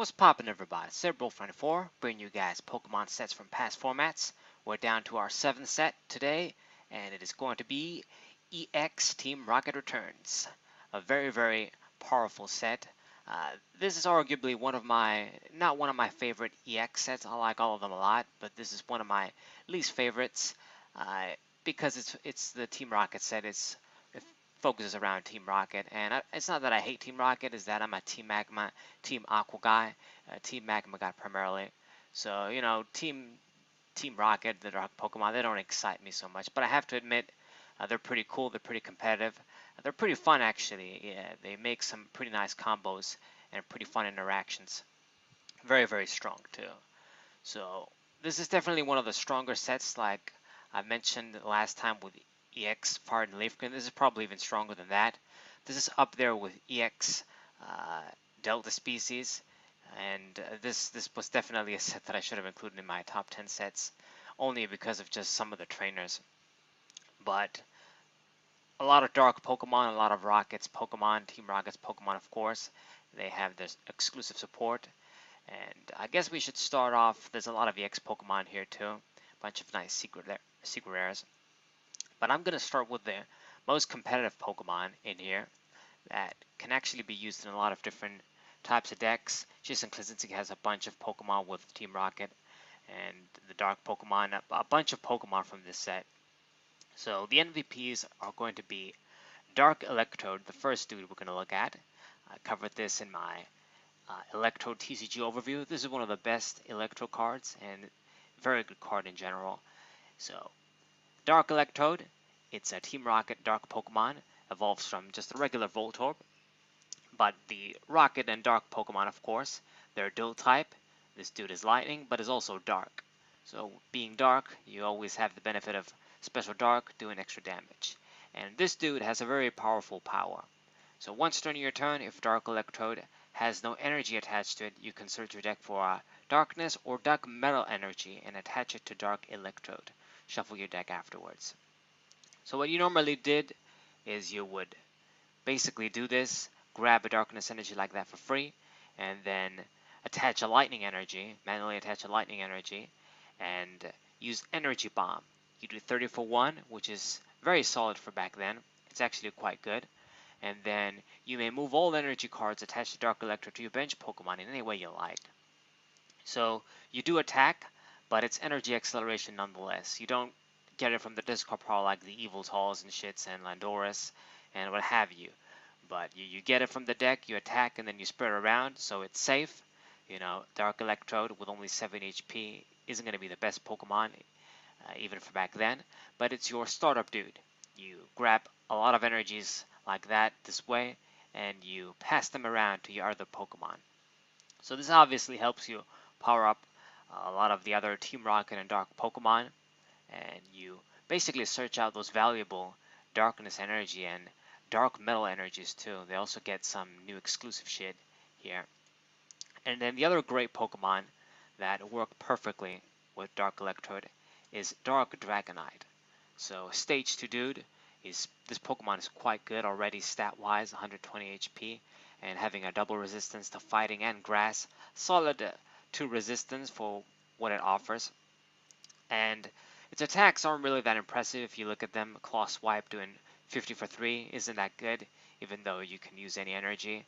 What's poppin', everybody? Cerebral24, bringing you guys Pokemon sets from past formats. We're down to our 7th set today, and it is going to be EX Team Rocket Returns. A very, very powerful set. This is arguably not one of my favorite EX sets. I like all of them a lot, but this is one of my least favorites because it's the Team Rocket set. It focuses around Team Rocket, and it's not that I hate Team Rocket, it's that I'm a Team Magma, Team Aqua guy, Team Magma guy primarily. So, Team Rocket, the Dark Pokemon, they don't excite me so much, but I have to admit, they're pretty cool, they're pretty competitive, they're pretty fun actually. Yeah, they make some pretty nice combos and pretty fun interactions. Very, very strong too. So this is definitely one of the stronger sets, like I mentioned last time with EX Fire and Leaf Green. This is probably even stronger than that. This is up there with EX Delta Species, and this was definitely a set that I should have included in my top 10 sets, only because of just some of the trainers. But a lot of Dark Pokemon, a lot of Rockets Pokemon, Team Rockets Pokemon, of course. They have this exclusive support. And I guess we should start off. There's a lot of EX Pokemon here too. A bunch of nice secret rares. But I'm going to start with the most competitive Pokemon in here that can actually be used in a lot of different types of decks. Jason Klizinski has a bunch of Pokemon with Team Rocket and the Dark Pokemon, a bunch of Pokemon from this set. So the MVPs are going to be Dark Electrode, the first dude we're going to look at. I covered this in my Electrode TCG overview. This is one of the best Electro cards and very good card in general. So Dark Electrode, it's a Team Rocket Dark Pokemon, evolves from just a regular Voltorb. But the Rocket and Dark Pokemon, of course, they're dual type. This dude is lightning, but is also dark. So being dark, you always have the benefit of Special Dark doing extra damage. And this dude has a very powerful power. So once during your turn, if Dark Electrode has no energy attached to it, you can search your deck for Darkness or Dark Metal energy and attach it to Dark Electrode. Shuffle your deck afterwards. So what you normally did is you would basically do this, grab a Darkness energy like that for free, and then attach a Lightning energy, manually attach a Lightning energy, and use Energy Bomb. You do 30 for 1, which is very solid for back then. It's actually quite good. And then you may move all energy cards attached to Dark Electrode to your bench Pokemon in any way you like. So you do attack, but it's energy acceleration nonetheless. You don't get it from the discard pile like the Evil Talls and shits and Landorus and what have you. But you get it from the deck, you attack, and then you spread it around, so it's safe. Dark Electrode with only 7 HP isn't going to be the best Pokemon, even for back then, but it's your startup dude. You grab a lot of energies like that this way, and you pass them around to your other Pokemon. So this obviously helps you power up a lot of the other Team Rocket and Dark Pokemon, and you basically search out those valuable Darkness energy and Dark Metal energies too. They also get some new exclusive shit here. And then the other great Pokemon that work perfectly with Dark Electrode is Dark Dragonite. So stage 2 dude, this Pokemon is quite good already stat-wise, 120 HP, and having a double resistance to fighting and grass, solid 2 resistance for what it offers. And its attacks aren't really that impressive if you look at them. Claw Swipe doing 50 for 3 isn't that good, even though you can use any energy.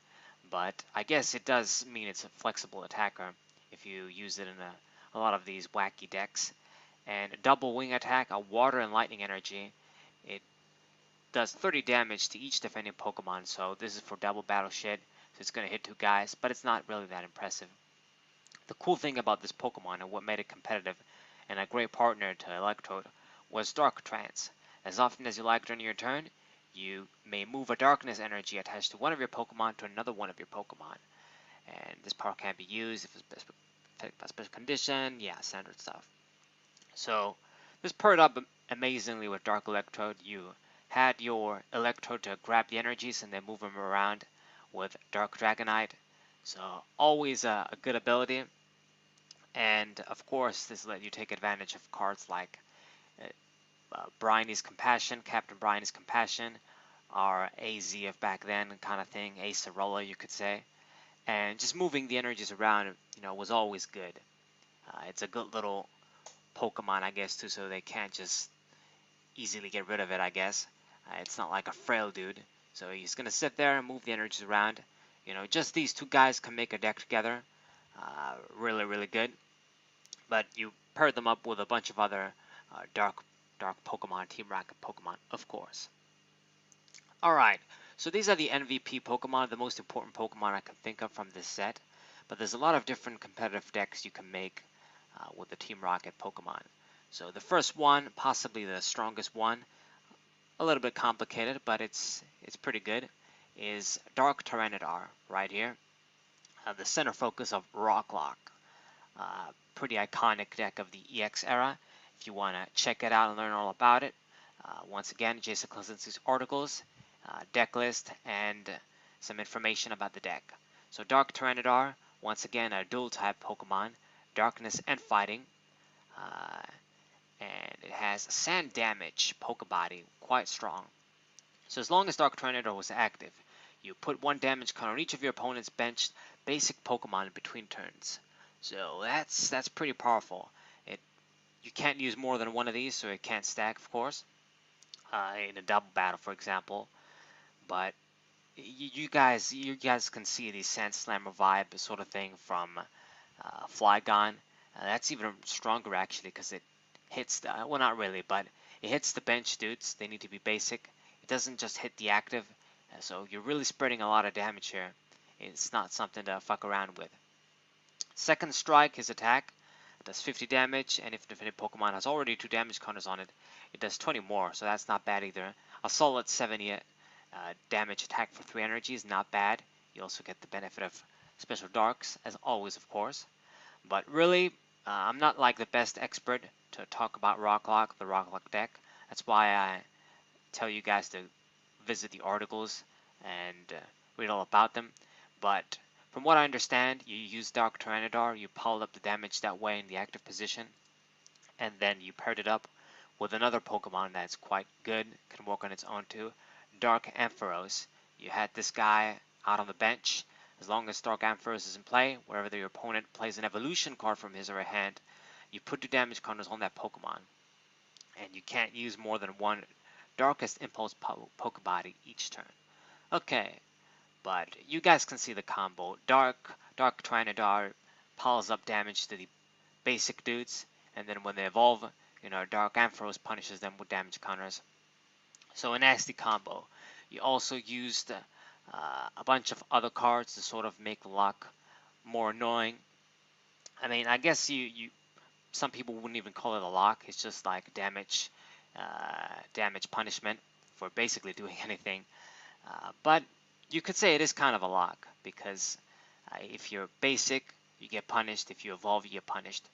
But I guess it does mean it's a flexible attacker if you use it in a lot of these wacky decks. And double wing attack, a water and lightning energy. It does 30 damage to each defending Pokemon, so this is for double battle shit, so it's going to hit 2 guys, but it's not really that impressive. The cool thing about this Pokemon and what made it competitive and a great partner to Electrode was Dark Trance. As often as you like during your turn, you may move a Darkness energy attached to one of your Pokemon to another one of your Pokemon. And this power can be used if it's affected by special condition, yeah, standard stuff. So this paired up amazingly with Dark Electrode. You had your Electrode to grab the energies and then move them around with Dark Dragonite. So always a good ability. And of course, this let you take advantage of cards like Bryony's Compassion, Captain Bryony's Compassion, our AZ of back then kind of thing, Acerola you could say. and just moving the energies around, was always good. It's a good little Pokemon, I guess, too, so they can't just easily get rid of it, I guess. It's not like a frail dude, so he's gonna sit there and move the energies around. Just these two guys can make a deck together. Really, really good. But you pair them up with a bunch of other dark Pokemon, Team Rocket Pokemon, of course. Alright, so these are the MVP Pokemon, the most important Pokemon I can think of from this set. But there's a lot of different competitive decks you can make with the Team Rocket Pokemon. So the first one, possibly the strongest one, a little bit complicated, but it's pretty good, is Dark Tyranitar right here. The center focus of Rocklock. Pretty iconic deck of the EX era. If you want to check it out and learn all about it, once again, Jason Klasinski's articles, deck list, and some information about the deck. So Dark Tyranitar, once again, a dual type Pokemon, darkness and fighting. And it has sand damage, Pokebody, quite strong. So as long as Dark Tyranitar was active, you put 1 damage card on each of your opponent's benched basic Pokemon between turns. So that's pretty powerful. You can't use more than 1 of these, so it can't stack, of course, in a double battle, for example. But you guys can see the Sand Slammer vibe sort of thing from Flygon. That's even stronger actually, because it hits well, not really, but it hits the bench dudes. They need to be basic. It doesn't just hit the active, so you're really spreading a lot of damage here. It's not something to fuck around with. Second strike, his attack does 50 damage, and if the defending Pokemon has already 2 damage counters on it, it does 20 more, so that's not bad either. A solid 70 damage attack for 3 energy is not bad. You also get the benefit of special darks, as always, of course. But really, I'm not like the best expert to talk about Rocklock, the Rocklock deck. That's why I tell you guys to visit the articles and read all about them. But from what I understand, you use Dark Tyranitar, you pile up the damage that way in the active position, and then you paired it up with another Pokemon that's quite good, can work on its own too, Dark Ampharos. You had this guy out on the bench. As long as Dark Ampharos is in play, wherever your opponent plays an evolution card from his or her hand, you put 2 damage counters on that Pokemon. And you can't use more than 1 Darkest Impulse Pokebody each turn. Okay, but you guys can see the combo. Dark Tyranitar piles up damage to the basic dudes, and then when they evolve, Dark Ampharos punishes them with damage counters. So a nasty combo. You also used a bunch of other cards to sort of make the lock more annoying. I mean, I guess some people wouldn't even call it a lock. It's just like damage punishment for basically doing anything. But you could say it is kind of a lock, because if you're basic, you get punished. If you evolve, you get punished.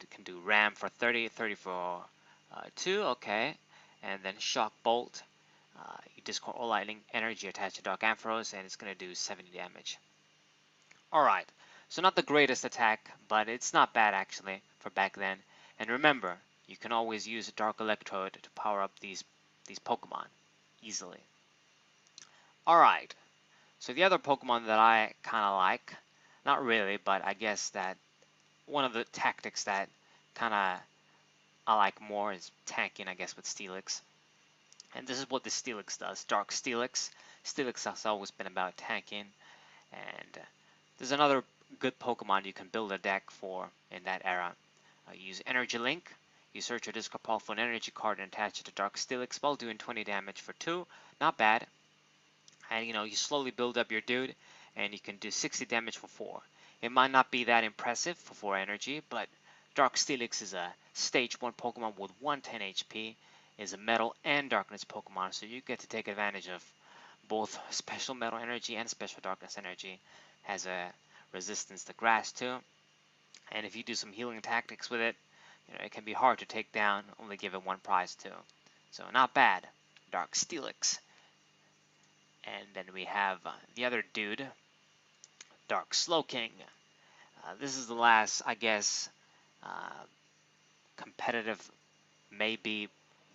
It can do Ram for 30, 30 for 2, okay. And then Shock Bolt. You discard all lightning energy attached to Dark Ampharos, and it's going to do 70 damage. Alright, so not the greatest attack, but it's not bad actually for back then. And remember, you can always use a Dark Electrode to power up these Pokemon easily. Alright, so the other Pokemon that I kind of like, not really, but I guess that one of the tactics that kind of I like more is tanking, I guess, with Steelix. And this is what the Steelix does, Dark Steelix. Steelix has always been about tanking, and there's another good Pokemon you can build a deck for in that era. Use Energy Link. You search your discard pile for an energy card and attach it to Dark Steelix while doing 20 damage for 2. Not bad. And you slowly build up your dude, and you can do 60 damage for 4. It might not be that impressive for 4 energy, but Dark Steelix is a Stage 1 Pokemon with 110 HP, is a Metal and Darkness Pokemon, so you get to take advantage of both Special Metal Energy and Special Darkness Energy. Has a resistance to Grass too, and if you do some healing tactics with it, it can be hard to take down, only give it 1 prize too. So not bad, Dark Steelix. And then we have the other dude, Dark Slowking. This is the last, I guess, competitive, maybe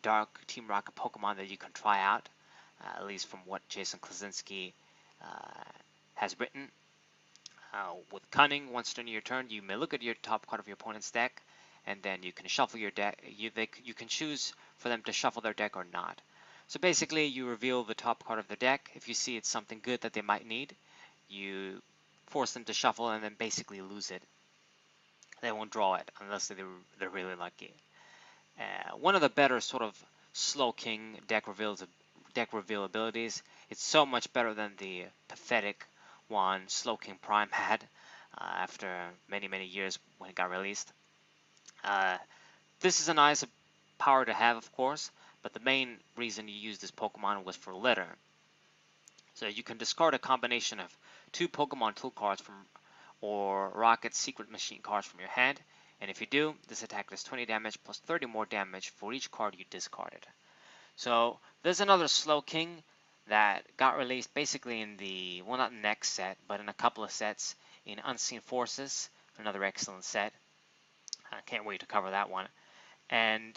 Dark Team Rocket Pokemon that you can try out, at least from what Jason Klasinski has written. With Cunning, once during your turn, you may look at your top card of your opponent's deck, and then you can shuffle your deck. You can choose for them to shuffle their deck or not. So basically, you reveal the top card of their deck. If you see it's something good that they might need, you force them to shuffle and then basically lose it. They won't draw it unless they're really lucky. One of the better sort of Slow King deck reveal abilities. It's so much better than the pathetic one Slow King Prime had after many years when it got released. This is a nice power to have, of course, but the main reason you use this Pokemon was for litter. So you can discard a combination of 2 Pokemon tool cards from or Rocket's Secret Machine cards from your hand, and if you do, this attack does 20 damage plus 30 more damage for each card you discarded. So there's another Slow King that got released basically in the, well, not next set, but in a couple of sets in Unseen Forces, another excellent set. I can't wait to cover that one. And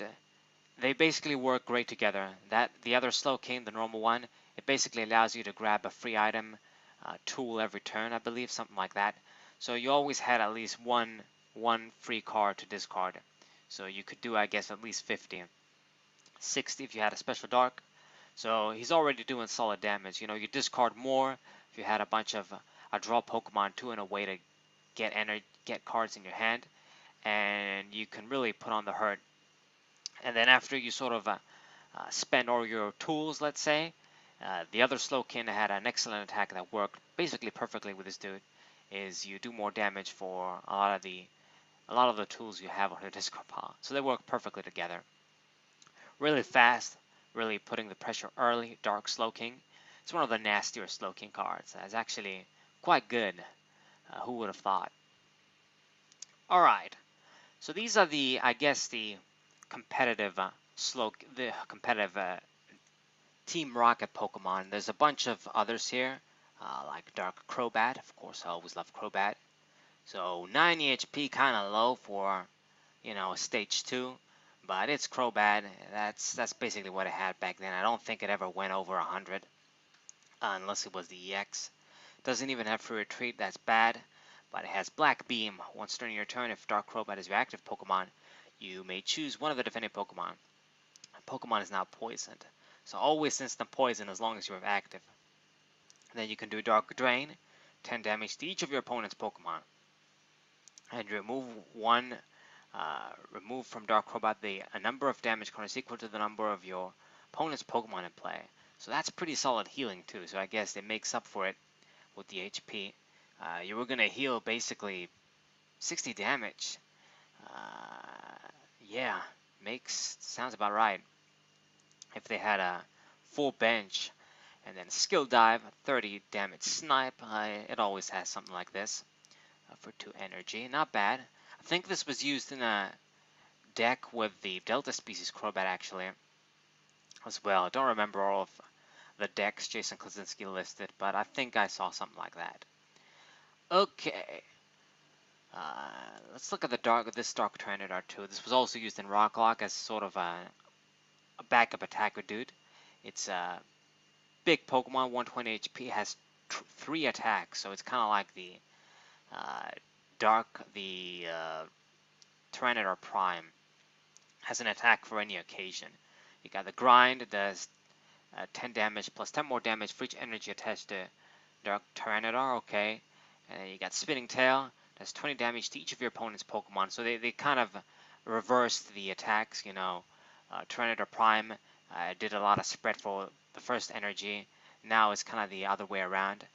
they basically work great together. The other Slow King, the normal one, it basically allows you to grab a free item, tool every turn, I believe, something like that. So you always had at least one free card to discard. So you could do, I guess, at least 50. 60 if you had a special dark. So he's already doing solid damage. You know, you discard more if you had a bunch of draw Pokemon too in a way to get cards in your hand, and you can really put on the hurt. And then after you sort of spend all your tools, let's say, the other Slowkin had an excellent attack that worked basically perfectly with this dude. Is you do more damage for a lot of the tools you have on your discard pile. So they work perfectly together. Really fast, really putting the pressure early. Dark Slowking. It's one of the nastier Slowking cards. It's actually quite good. Who would have thought? All right. So these are the, I guess, the competitive Team Rocket Pokemon. There's a bunch of others here, like Dark Crobat. Of course, I always love Crobat. So 90 HP, kind of low for, stage 2, but it's Crobat. That's basically what it had back then. I don't think it ever went over 100, unless it was the EX. Doesn't even have free retreat. That's bad. But it has Black Beam. Once during your turn, if Dark Crobat is your active Pokemon, you may choose one of the defending Pokemon. Pokemon is now poisoned. So always instant poison as long as you're active. Then you can do Dark Drain, 10 damage to each of your opponent's Pokemon. And remove from Dark Crobat a number of damage cards equal to the number of your opponent's Pokemon in play. So that's pretty solid healing too. So I guess it makes up for it with the HP. You were gonna heal basically 60 damage. Yeah, sounds about right. If they had a full bench and then skill dive, 30 damage snipe, it always has something like this for 2 energy. Not bad. I think this was used in a deck with the Delta species Crobat actually as well. I don't remember all of the decks Jason Klaczynski listed, but I think I saw something like that. Okay. Let's look at this Dark Tyranitar too. This was also used in Rocklock as sort of a backup attacker dude. It's a big Pokemon, 120 HP, has 3 attacks, so it's kind of like the Tyranitar Prime. Has an attack for any occasion. You got the Grind, it does 10 damage plus 10 more damage for each energy attached to Dark Tyranitar, okay. And then you got Spinning Tail, does 20 damage to each of your opponent's Pokemon. So they kind of reversed the attacks, Tyranitar Prime did a lot of spread for the first energy. Now it's kind of the other way around.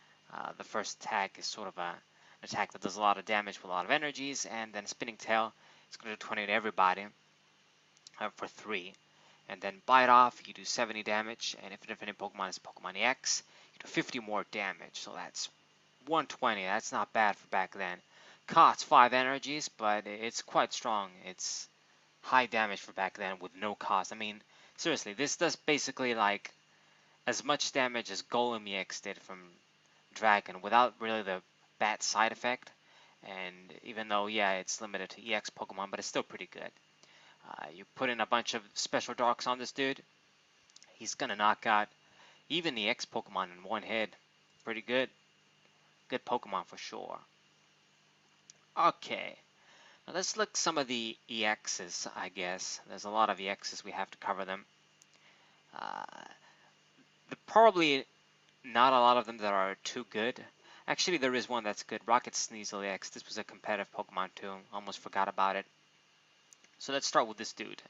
The first attack is sort of an attack that does a lot of damage with a lot of energies, and then Spinning Tail is going to do 20 to everybody for 3. And then Bite Off, you do 70 damage, and if a defending Pokemon is Pokemon EX, you do 50 more damage. So that's 120. That's not bad for back then. Costs 5 energies, but it's quite strong. It's high damage for back then with no cost. I mean, seriously, this does basically like as much damage as Golem EX did from Dragon without really the bad side effect. And even though, yeah, it's limited to EX Pokemon, but it's still pretty good. You put in a bunch of special darks on this dude, he's gonna knock out even the EX Pokemon in one hit. Pretty good. Good Pokemon for sure. Okay, now let's look some of the EXs, I guess. There's a lot of EXs, we have to cover them. Uh, probably not a lot of them that are too good. Actually, there is one that's good. Rocket Sneasel EX. This was a competitive Pokemon too. Almost forgot about it. So let's start with this dude.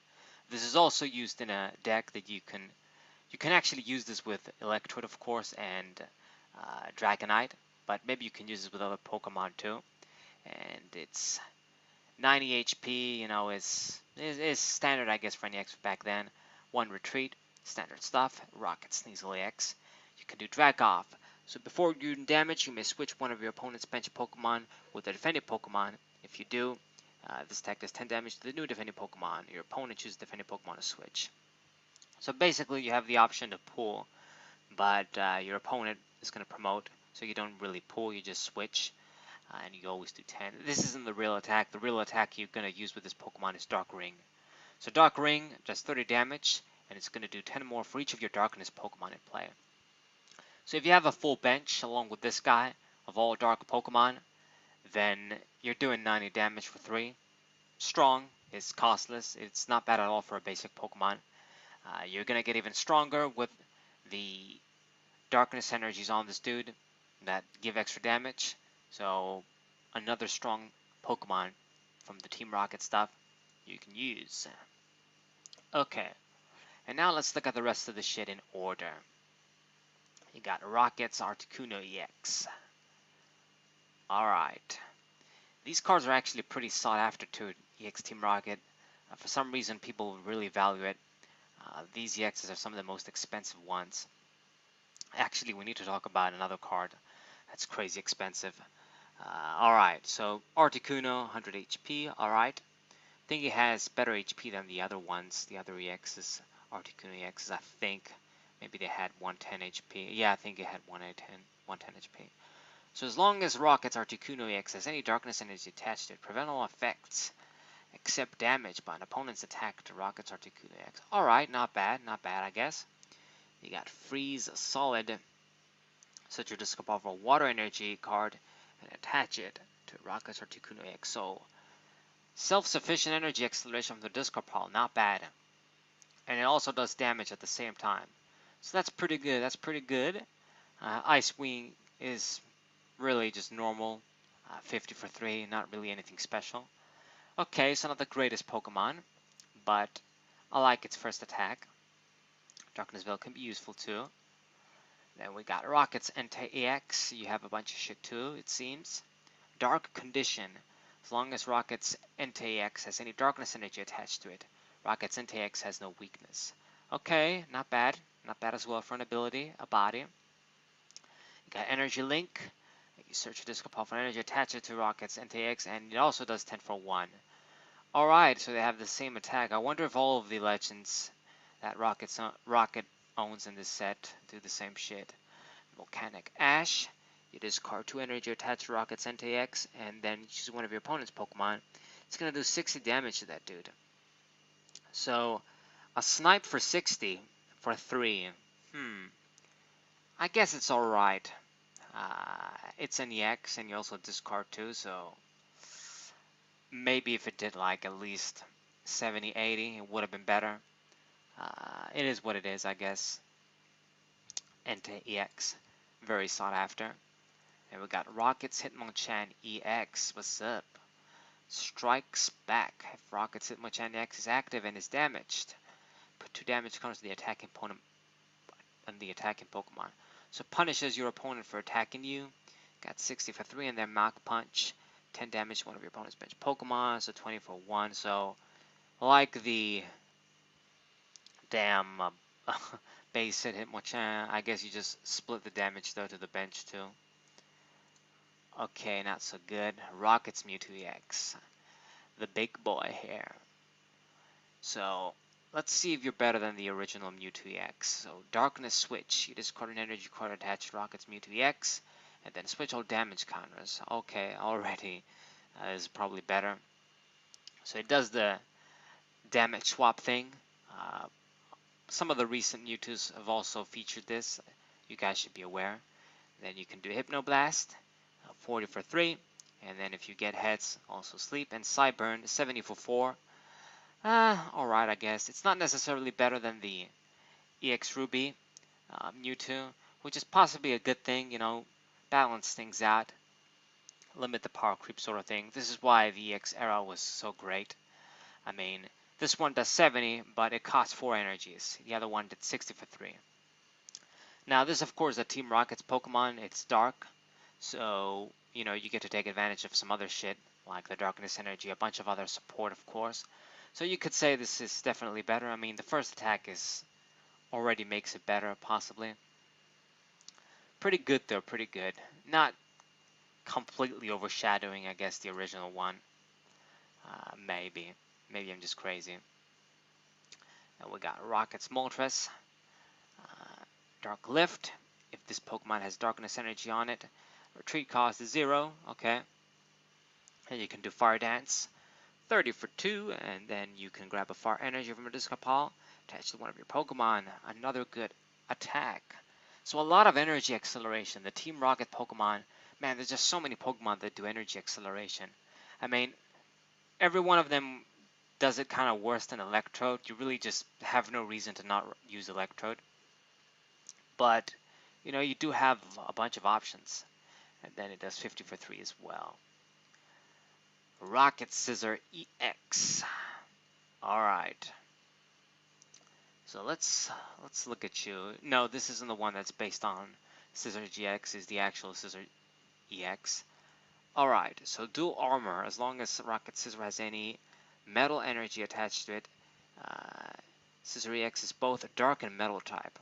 This is also used in a deck that you can actually use this with Electrode, of course, and Dragonite, but maybe you can use this with other Pokemon too. And it's 90 HP, you know, is standard, I guess, for any X back then. 1 retreat, standard stuff. Rocket Sneasel EX. You can do Drag Off. So before doing damage, you may switch one of your opponent's bench Pokemon with a defending Pokemon. If you do, this attack does 10 damage to the new defending Pokemon. Your opponent chooses defending Pokemon to switch. So basically, you have the option to pull, but your opponent is going to promote, so you don't really pull, you just switch, and you always do 10. This isn't the real attack. The real attack you're going to use with this Pokemon is Dark Ring. So Dark Ring does 30 damage, and it's going to do 10 more for each of your Darkness Pokemon in play. So if you have a full bench along with this guy of all Dark Pokemon, then you're doing 90 damage for 3. Strong, it's costless, it's not bad at all for a basic Pokemon. You're going to get even stronger with the Darkness energies on this dude that give extra damage. So another strong Pokemon from the Team Rocket stuff you can use. Okay, and now let's look at the rest of the shit in order. You got Rocket's Articuno EX. Alright. These cards are actually pretty sought after to EX Team Rocket. For some reason, people really value it. These EXs are some of the most expensive ones. Actually, we need to talk about another card that's crazy expensive. Alright, so Articuno, 100 HP. Alright. I think it has better HP than the other ones, the other EXs, Articuno EXs, I think. Maybe they had 110 HP. Yeah, I think it had 110 HP. So as long as Rocket's Articuno EX has any darkness energy attached to it, prevent all effects except damage by an opponent's attack to Rocket's Articuno EX. Alright, not bad, I guess. You got Freeze Solid. Set your discard off a water energy card and attach it to Rocket's Articuno EX. So self-sufficient energy acceleration from the discard pile, not bad. And it also does damage at the same time. So that's pretty good. Ice Wing is really just normal. 50 for 3, not really anything special. Okay, it's not the greatest Pokemon, but I like its first attack. Darkness Veil can be useful too. Then we got Rocket's Entei-EX. You have a bunch of shit too, it seems. Dark Condition. As long as Rocket's Entei-EX has any darkness energy attached to it, Rocket's Entei-EX has no weakness. Okay, not bad. Not bad as well for an ability, a body. You got Energy Link. You search your discard pile for energy, attach it to Rocket's Entei-EX, and it also does 10 for 1. Alright, so they have the same attack. I wonder if all of the legends that Rocket owns in this set do the same shit. Volcanic Ash. You discard 2 energy attached to Rocket's Entei-EX, and then you choose one of your opponent's Pokemon. It's going to do 60 damage to that dude. So, a snipe for 60 for 3. I guess it's alright. It's an EX, and you also discard 2, so maybe if it did like at least 70, 80, it would have been better. It is what it is, I guess. Entei-EX, very sought after. And we got Rocket's Hitmonchan EX. What's up? Strikes back. If Rocket's Hitmonchan EX is active and is damaged, put 2 damage counters to the attacking opponent on the attacking Pokemon. So punishes your opponent for attacking you. Got 60 for 3 and then Mach Punch. 10 damage to one of your opponent's bench Pokemon. So 20 for 1. So like the damn base hit Hitmonchan, I guess you just split the damage though to the bench too. Okay, not so good. Rocket's Mewtwo EX. The big boy here. So let's see if you're better than the original Mewtwo EX. So Darkness Switch. You discard an energy card attached to Rocket's Mewtwo EX, and then switch all damage counters. Okay, already is probably better. So it does the damage swap thing. Some of the recent Mewtwo's have also featured this. You guys should be aware. Then you can do Hypnoblast, 40 for 3. And then if you get heads, also sleep. And Sideburn, 70 for 4. Alright, I guess. It's not necessarily better than the EX Ruby Mewtwo, which is possibly a good thing, you know, balance things out, limit the power creep sort of thing. This is why the EX era was so great. I mean, this one does 70, but it costs 4 energies. The other one did 60 for 3. Now, this, of course, is a Team Rocket's Pokemon. It's dark, so, you know, you get to take advantage of some other shit, like the Darkness Energy, a bunch of other support, of course. So you could say this is definitely better. I mean, the first attack is already makes it better, possibly. Pretty good, though, pretty good. Not completely overshadowing, I guess, the original one. Maybe. Maybe I'm just crazy. And we got Rocket's Moltres. Dark Lift. If this Pokemon has Darkness Energy on it, retreat cost is 0. Okay. And you can do Fire Dance. 30 for 2, and then you can grab a Fire Energy from a discard pile, attach to one of your Pokemon. Another good attack. So a lot of energy acceleration. The Team Rocket Pokemon, man, there's just so many Pokemon that do energy acceleration. I mean, every one of them does it kind of worse than Electrode. You really just have no reason to not use Electrode. But, you know, you do have a bunch of options. And then it does 50 for 3 as well. Rocket Scissor EX. Alright. So let's look at you. No, this isn't the one that's based on Scissor GX, is the actual Scissor EX. Alright, so dual armor, as long as Rocket Scissor has any metal energy attached to it. Scissor EX is both a dark and metal type.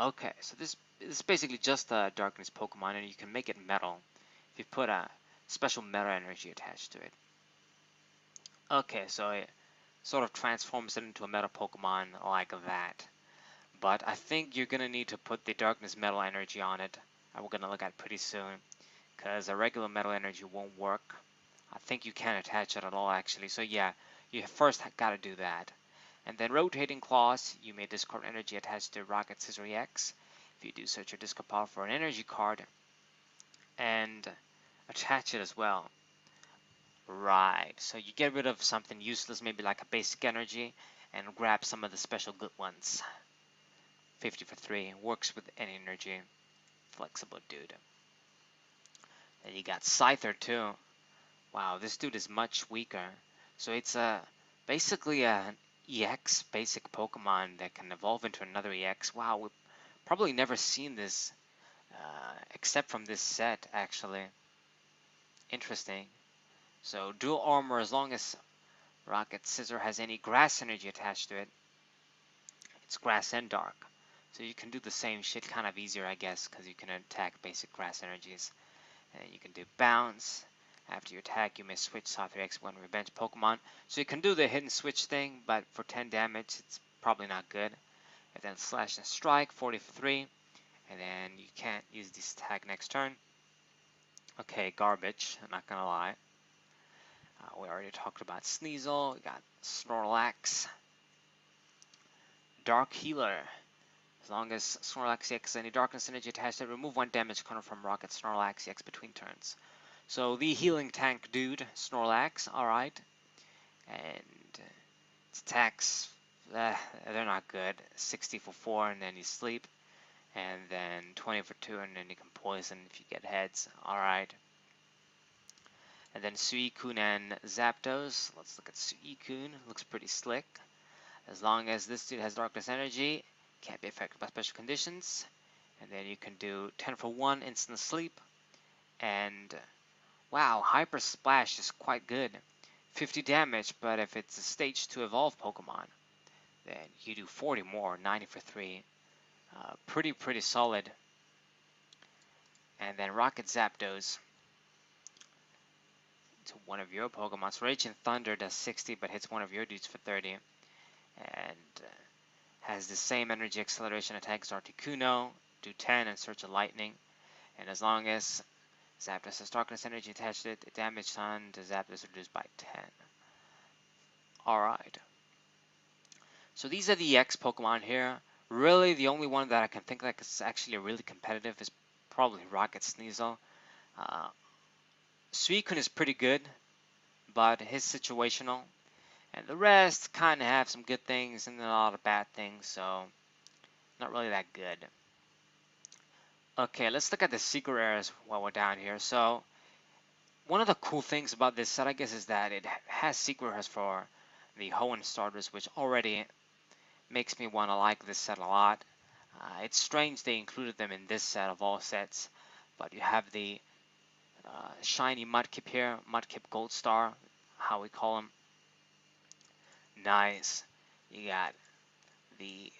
Okay, so this is basically just a darkness Pokemon, and you can make it metal if you put a special metal energy attached to it. Okay, so it sort of transforms it into a metal Pokemon like that. But I think you're going to need to put the darkness metal energy on it. We're going to look at pretty soon, because a regular metal energy won't work. I think you can't attach it at all, actually. So yeah, you first got to do that. And then rotating claws, you may discard energy attached to Rocket Scissor EX. If you do, search your discard pile for an energy card and attach it as well. Right, so you get rid of something useless, maybe like a basic energy, and grab some of the special good ones. 50 for 3, works with any energy. Flexible dude. Then you got Scyther too. Wow, this dude is much weaker. So it's basically an EX basic Pokemon that can evolve into another EX. Wow, we've probably never seen this except from this set, actually. Interesting. So dual armor, as long as Rocket Scissor has any grass energy attached to it, it's grass and dark. So you can do the same shit kind of easier, I guess, because you can attack basic grass energies. And you can do bounce. After you attack, you may switch Scyther EX one revenge Pokemon. So you can do the hidden switch thing, but for 10 damage, it's probably not good. And then slash and strike, 40 for 3. And then you can't use this attack next turn. Okay, garbage, I'm not gonna lie. We already talked about Sneasel, we got Snorlax. Dark Healer. As long as Snorlax EX has any darkness energy attached to it, remove 1 damage counter from Rocket Snorlax EX between turns. So the healing tank dude, Snorlax, alright. And its attacks, they're not good. 60 for 4 and then you sleep. And then 20 for 2 and then you can poison if you get heads. Alright. And then Suicune and Zapdos. Let's look at Suicune. Looks pretty slick. As long as this dude has darkness energy, can't be affected by special conditions. And then you can do 10 for 1 instant sleep. And wow, Hyper Splash is quite good. 50 damage, but if it's a stage 2 evolve Pokemon, then you do 40 more, 90 for 3. Pretty solid. And then Rocket Zapdos to one of your Pokemon. So Raging Thunder does 60, but hits one of your dudes for 30. And has the same energy acceleration attack as Articuno, do 10 and Search of Lightning. And as long as Zapdos has darkness energy attached to it, the damage done to Zapdos is reduced by 10. Alright. So these are the EX Pokemon here. Really, the only one that I can think that is actually really competitive is probably Rocket Sneasel. Suicune is pretty good, but his situational. And the rest kind of have some good things and then a lot of bad things, so not really that good. Okay, let's look at the secret areas while we're down here. So one of the cool things about this set, I guess, is that it has secret areas for the Hoenn starters, which already makes me want to like this set a lot. It's strange they included them in this set of all sets, but you have the shiny Mudkip here, Mudkip Gold Star, how we call him. Nice. You got the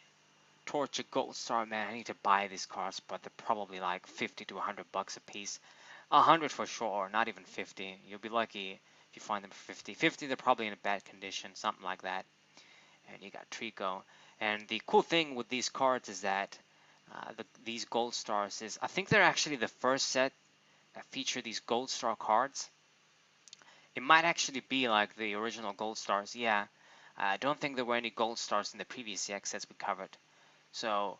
Torchic Gold Star. Man, I need to buy these cards, but they're probably like 50 to 100 bucks a piece. 100 for sure, not even 50. You'll be lucky if you find them for 50. 50, they're probably in a bad condition, something like that. And you got Trico. And the cool thing with these cards is that these Gold Stars is, I think they're actually the first set that feature these Gold Star cards. It might actually be like the original Gold Stars, yeah. I don't think there were any Gold Stars in the previous EX sets we covered. So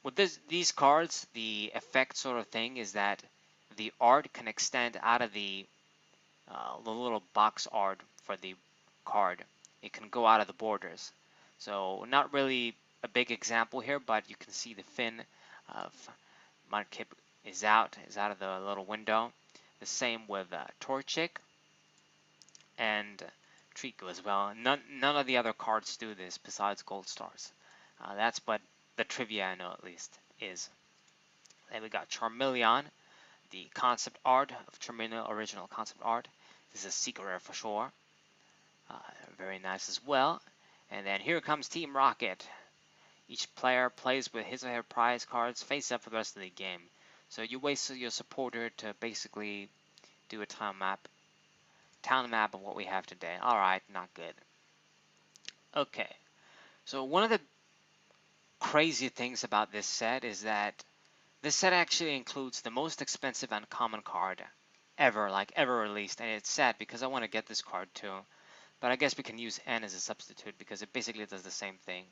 with these cards, the effect sort of thing is that the art can extend out of the little box art for the card. It can go out of the borders. So not really a big example here, but you can see the fin of Mudkip is out of the little window. The same with Torchic and Trico as well. None of the other cards do this besides Gold Stars. That's what the trivia I know at least is. Then we got Charmeleon, the concept art of Charmeleon, original concept art. This is a secret rare for sure. Very nice as well. And then here comes Team Rocket. Each player plays with his or her prize cards face up for the rest of the game. So you wait for your supporter to basically do a town map of what we have today. Alright, not good. Okay, so one of the crazy things about this set is that this set actually includes the most expensive uncommon card ever, like ever released, and it's sad because I want to get this card too. But I guess we can use N as a substitute because it basically does the same thing.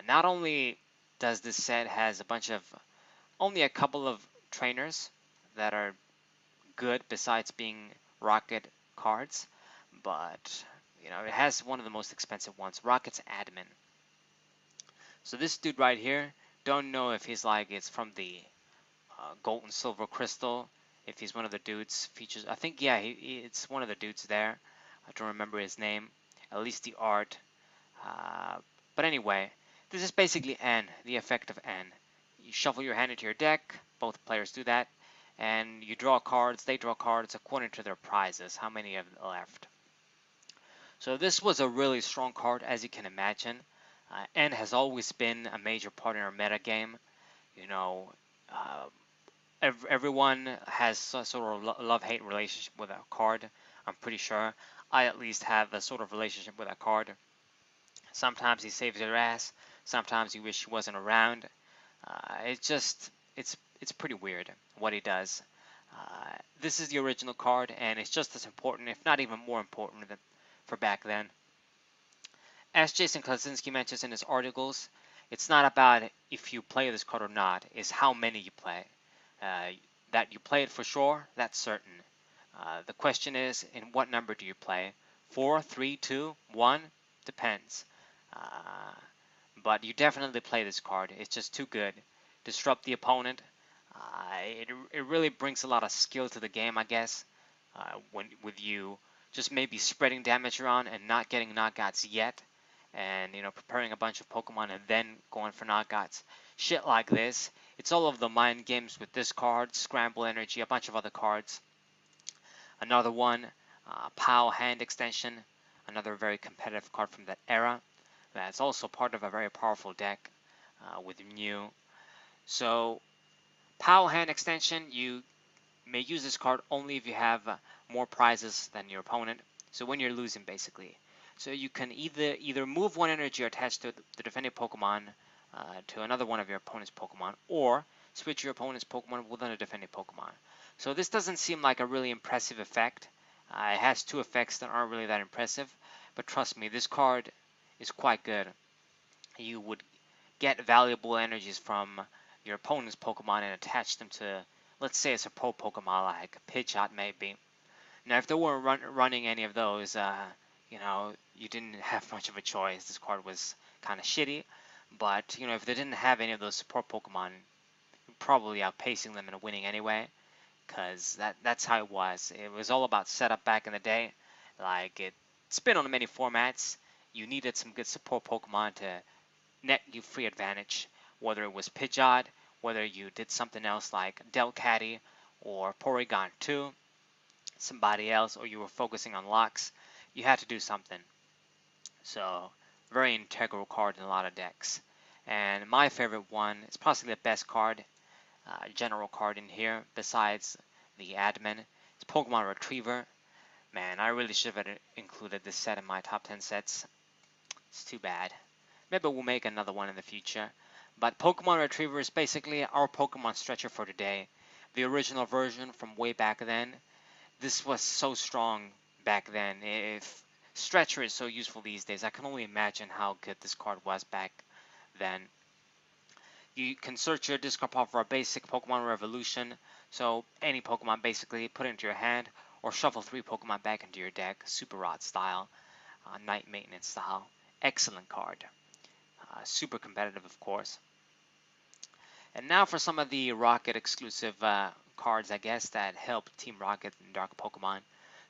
Not only does this set has a bunch of, only a couple of trainers that are good besides being Rocket cards, but you know, it has one of the most expensive ones, Rocket's Admin. So this dude right here, don't know if he's like, it's from the gold and silver crystal, if he's one of the dudes features. I think, yeah, it's one of the dudes there. I don't remember his name, at least the art. But anyway, this is basically N, the effect of N. You shuffle your hand into your deck, both players do that, and you draw cards, they draw cards according to their prizes, how many have left. So this was a really strong card, as you can imagine. N has always been a major part in our meta game. You know, everyone has a sort of love-hate relationship with a card. I'm pretty sure. I at least have a sort of relationship with a card. Sometimes he saves your ass. Sometimes you wish he wasn't around. It's pretty weird what he does. This is the original card, and it's just as important, if not even more important, than for back then. As Jason Klaczynski mentions in his articles, it's not about if you play this card or not, it's how many you play. That you play it for sure, that's certain. The question is, in what number do you play? 4, 3, 2, 1? Depends. But you definitely play this card. It's just too good. Disrupt the opponent. It really brings a lot of skill to the game, I guess. With you just maybe spreading damage around and not getting knockouts yet, and you know, preparing a bunch of Pokemon and then going for knockouts. Shit like this. It's all of the mind games with this card, Scramble Energy, a bunch of other cards. Another one, POW Hand Extension, another very competitive card from that era. That's also part of a very powerful deck with Mew. So POW Hand Extension, you may use this card only if you have more prizes than your opponent. So when you're losing, basically. So you can either move one energy attached to the defending Pokemon to another one of your opponent's Pokemon, or switch your opponent's Pokemon with a defending Pokemon. So this doesn't seem like a really impressive effect. It has two effects that aren't really that impressive, but trust me, this card is quite good. You would get valuable energies from your opponent's Pokemon and attach them to let's say it's a pro Pokemon like Pidgeot maybe. Now, if they weren't running any of those, you didn't have much of a choice. This card was kind of shitty. But, if they didn't have any of those support Pokemon, you're probably outpacing them and winning anyway. Because that's how it was. It was all about setup back in the day. Like, it's been on many formats. You needed some good support Pokemon to net you free advantage. Whether it was Pidgeot, whether you did something else like Delcatty or Porygon 2, somebody else, or you were focusing on locks, you had to do something. So, very integral card in a lot of decks. And my favorite one is possibly the best card, general card in here, besides the admin. It's Pokemon Retriever. Man, I really should have included this set in my top 10 sets. It's too bad. Maybe we'll make another one in the future. But Pokemon Retriever is basically our Pokemon stretcher for today. The original version from way back then. This was so strong back then. If Stretcher is so useful these days, I can only imagine how good this card was back then. You can search your discard pile for a basic Pokemon Revolution, so any Pokemon basically, put it into your hand, or shuffle 3 Pokemon back into your deck, Super Rod style, Night Maintenance style. Excellent card. Super competitive, of course. And now for some of the Rocket exclusive cards, I guess, that help Team Rocket and Dark Pokemon.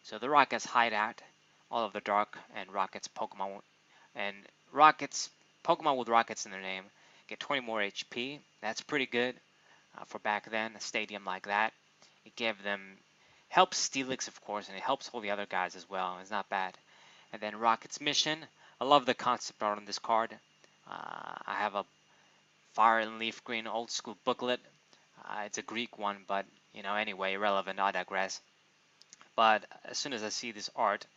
So the Rocket's Hideout, all of the Dark and Rocket's Pokemon, and Rocket's Pokemon with Rockets in their name get 20 more HP. That's pretty good for back then, a stadium like that. It gave them, helps Steelix, of course, and it helps all the other guys as well. It's not bad. And then Rocket's Mission. I love the concept art on this card. I have a Fire and Leaf Green old school booklet. It's a Greek one, but anyway, irrelevant. I digress. But as soon as I see this art,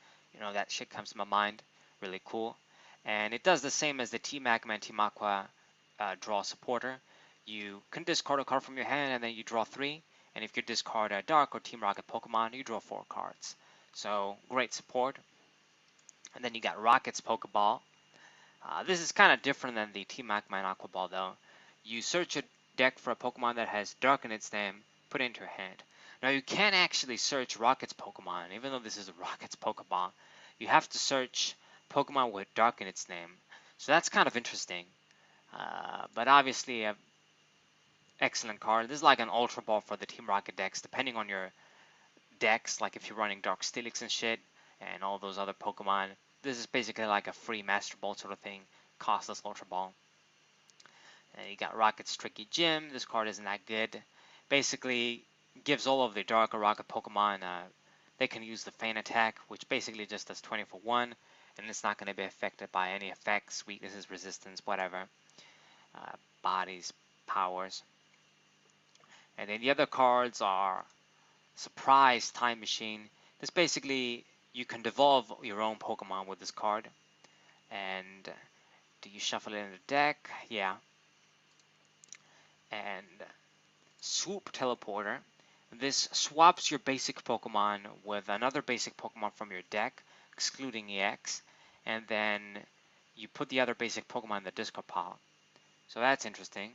that shit comes to my mind. Really cool. And it does the same as the Team Magma Team Aqua draw supporter. You can discard a card from your hand and then you draw 3. And if you discard a Dark or Team Rocket Pokemon, you draw 4 cards. So great support. And then you got Rocket's Pokeball. This is kind of different than the Team Magma and Aqua Ball though. You search a deck for a Pokemon that has Dark in its name, put it into your hand. Now you can't actually search Rocket's Pokemon, even though this is a Rocket's Pokeball. You have to search Pokemon with Dark in its name. So that's kind of interesting. But obviously, excellent card. This is like an Ultra Ball for the Team Rocket decks, depending on your decks, like if you're running Dark Steelix and shit, and all those other Pokemon. This is basically like a free Master Ball sort of thing, costless Ultra Ball. And you got Rocket's Tricky Gym. This card isn't that good. Basically, gives all of the Dark or Rocket Pokemon, they can use the Feint attack, which basically just does 20 for 1, and it's not going to be affected by any effects, weaknesses, resistance, whatever. Bodies, powers. And then the other cards are Surprise Time Machine. This basically, you can devolve your own Pokemon with this card. And do you shuffle it in the deck? Yeah. And Swoop Teleporter. This swaps your basic Pokemon with another basic Pokemon from your deck, excluding EX, and then you put the other basic Pokemon in the discard pile. So that's interesting.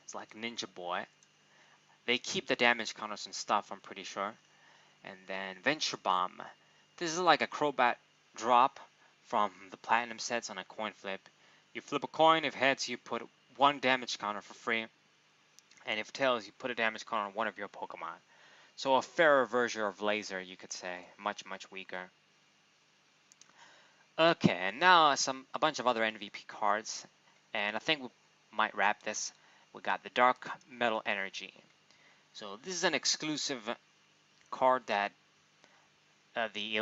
It's like Ninja Boy. They keep the damage counters and stuff, I'm pretty sure. And then Venture Bomb. This is like a Crobat drop from the Platinum sets on a coin flip. You flip a coin, if heads you put 1 damage counter for free, and if tails you put a damage counter on one of your Pokemon. So a fairer version of Laser, you could say. Much, much weaker. Okay, and now a bunch of other MVP cards, and I think we might wrap this. We got the Dark Metal Energy. So this is an exclusive card that the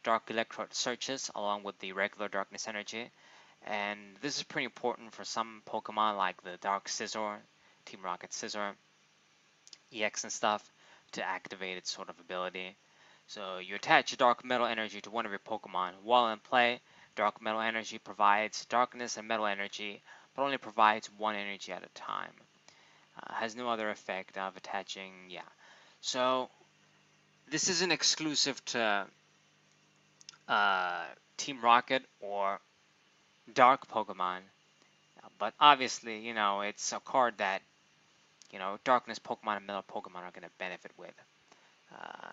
Dark Electrode searches along with the regular Darkness Energy. And this is pretty important for some Pokemon like the Dark Scizor, Team Rocket Scizor, EX and stuff, to activate its sort of ability. So you attach a Dark Metal Energy to one of your Pokemon. While in play, Dark Metal Energy provides Darkness and Metal Energy, but only provides 1 energy at a time. Has no other effect of attaching, yeah. So this isn't exclusive to Team Rocket or Dark Pokemon, but obviously, it's a card that, Darkness Pokemon and Metal Pokemon are going to benefit with. Uh,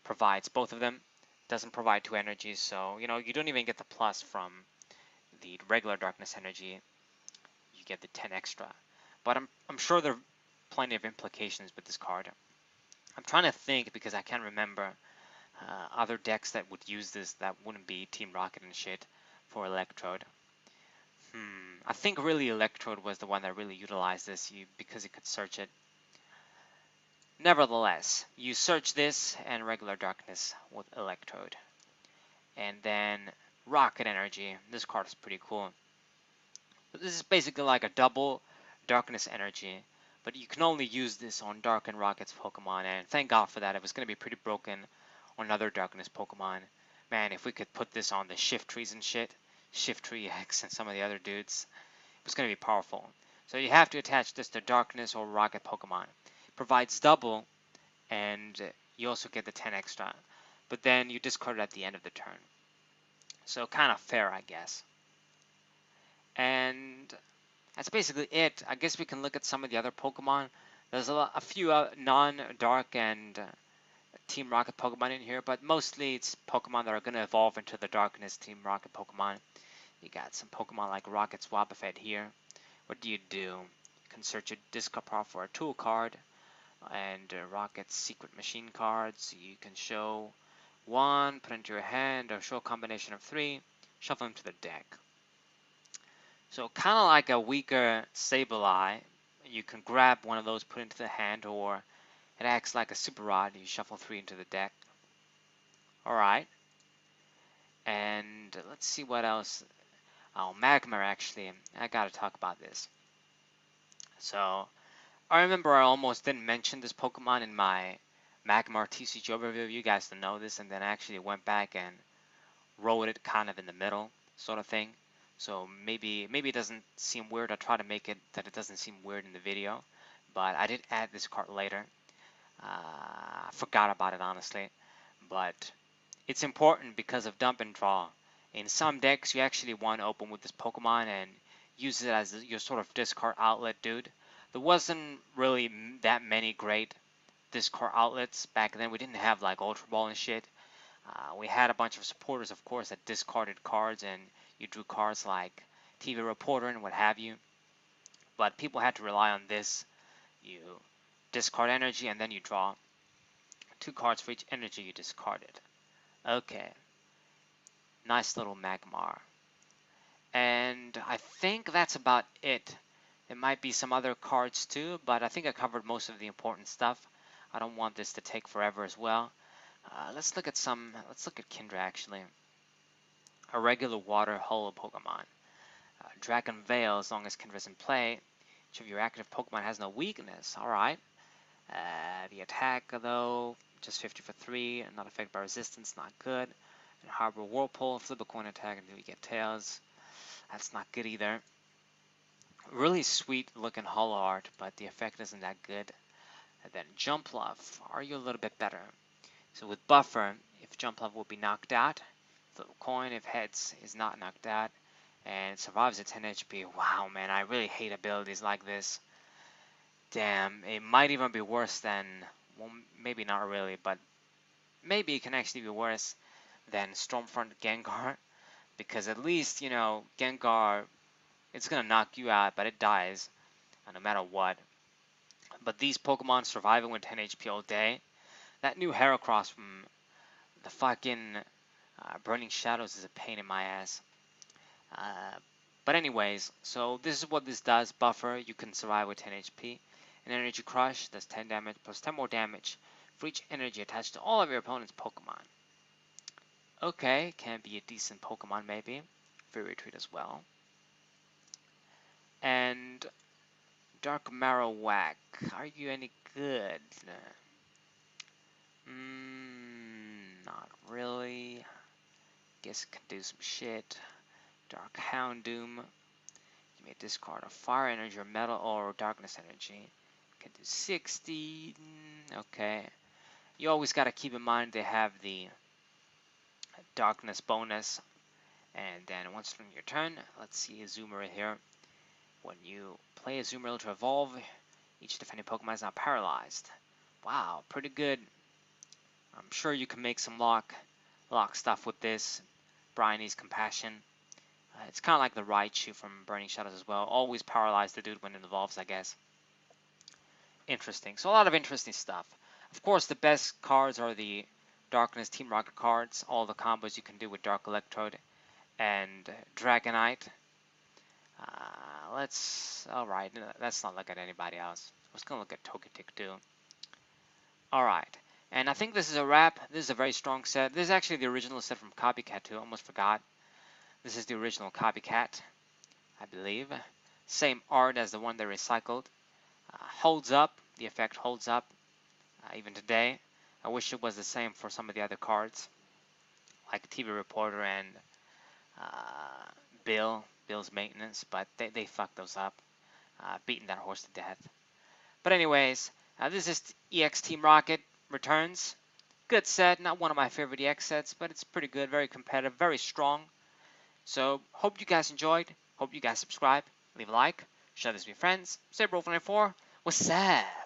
Provides both of them. Doesn't provide 2 energies, so you don't even get the plus from the regular Darkness energy. You get the 10 extra. But I'm sure there are plenty of implications with this card. I'm trying to think because I can't remember other decks that would use this that wouldn't be Team Rocket and shit for Electrode. I think really Electrode was the one that really utilized this because it could search it. Nevertheless, you search this and regular Darkness with Electrode. And then Rocket Energy. This card is pretty cool. This is basically like a double Darkness Energy, but you can only use this on Dark and Rocket's Pokemon, and thank God for that. It was going to be pretty broken on other Darkness Pokemon. Man, if we could put this on the Shiftries and shit, Shiftry X and some of the other dudes, it was going to be powerful. So you have to attach this to Darkness or Rocket Pokemon. It provides double, and you also get the 10 extra, but then you discard it at the end of the turn. So kind of fair, I guess. And that's basically it. I guess we can look at some of the other Pokemon. There's a few non-Dark and Team Rocket Pokemon in here, but mostly it's Pokemon that are going to evolve into the Darkness Team Rocket Pokemon. You got some Pokemon like Rocket Swabafet here. What do? You can search your discard pile for a tool card, and Rocket's secret machine cards. You can show 1, put into your hand, or show a combination of 3, shuffle them to the deck. So kind of like a weaker Sableye, you can grab one of those, put into the hand, or it acts like a Super Rod. You shuffle 3 into the deck. Alright. And let's see what else. Oh, Magmar, actually. I gotta talk about this. So, I remember I almost didn't mention this Pokemon in my Magmar TCG overview. You guys don't know this, and then I actually went back and wrote it kind of in the middle, sort of thing. So maybe it doesn't seem weird. I try to make it that it doesn't seem weird in the video, but I did add this card later. I forgot about it honestly, but it's important because of dump and draw. In some decks, you actually want to open with this Pokemon and use it as your sort of discard outlet, dude. There wasn't really that many great discard outlets back then. We didn't have like Ultra Ball and shit. We had a bunch of supporters, of course, that discarded cards, and you drew cards like TV Reporter and what have you. But people had to rely on this. You discard energy, and then you draw 2 cards for each energy you discarded. Okay. Nice little Magmar. And I think that's about it. There might be some other cards too, but I think I covered most of the important stuff. I don't want this to take forever as well. Let's look at Kindra actually. A regular water holo Pokemon. Dragon Veil, as long as Kindra's in play. Each of your active Pokemon has no weakness. Alright. The attack, though, just 50 for 3, not affected by resistance, not good. And Harbor Whirlpool, flip a coin attack until you get tails. That's not good either. Really sweet looking holo art, but the effect isn't that good. And then Jumpluff, are you a little bit better? So with Buffer, if Jumpluff will be knocked out, flip a coin, if heads is not knocked out, and it survives at 10 HP. Wow, man, I really hate abilities like this. Damn, it might even be worse than, well, maybe not really, but maybe it can actually be worse than Stormfront Gengar, because at least, Gengar, it's gonna knock you out, but it dies, no matter what. But these Pokemon surviving with 10 HP all day, that new Heracross from the fucking Burning Shadows is a pain in my ass. But anyways, so this is what this does. Buffer, you can survive with 10 HP. An Energy Crush does 10 damage plus 10 more damage for each energy attached to all of your opponent's Pokemon. Okay, can be a decent Pokemon maybe. Fairy Retreat as well. And Dark Marowak, are you any good? Not really. Guess it can do some shit. Dark Houndoom. You may discard a Fire Energy or Metal or Darkness Energy. Can do 60. Okay. You always got to keep in mind they have the Darkness bonus. And then once on your turn, let's see a Zoomer here. When you play a Zoomer to evolve, Each defending Pokemon is now paralyzed. Wow, pretty good. I'm sure you can make some lock stuff with this. Bryony's Compassion. It's kind of like the Raichu from Burning Shadows as well. Always paralyze the dude when it evolves, I guess. Interesting. So a lot of interesting stuff. Of course, the best cards are the Darkness Team Rocket cards. All the combos you can do with Dark Electrode and Dragonite. Alright, let's not look at anybody else. I was going to look at Togetic too. Alright, and I think this is a wrap. This is a very strong set. This is actually the original set from Copycat too. Almost forgot. This is the original Copycat, I believe. Same art as the one they recycled. Holds up. The effect holds up even today. I wish it was the same for some of the other cards, like TV Reporter and Bill's Maintenance, but they fucked those up, beating that horse to death. But anyways, this is EX Team Rocket Returns. Good set, not one of my favorite EX sets, but it's pretty good, very competitive, very strong. So, hope you guys enjoyed. Hope you guys subscribe, leave a like, share this with your friends. Say Bro94, what's up?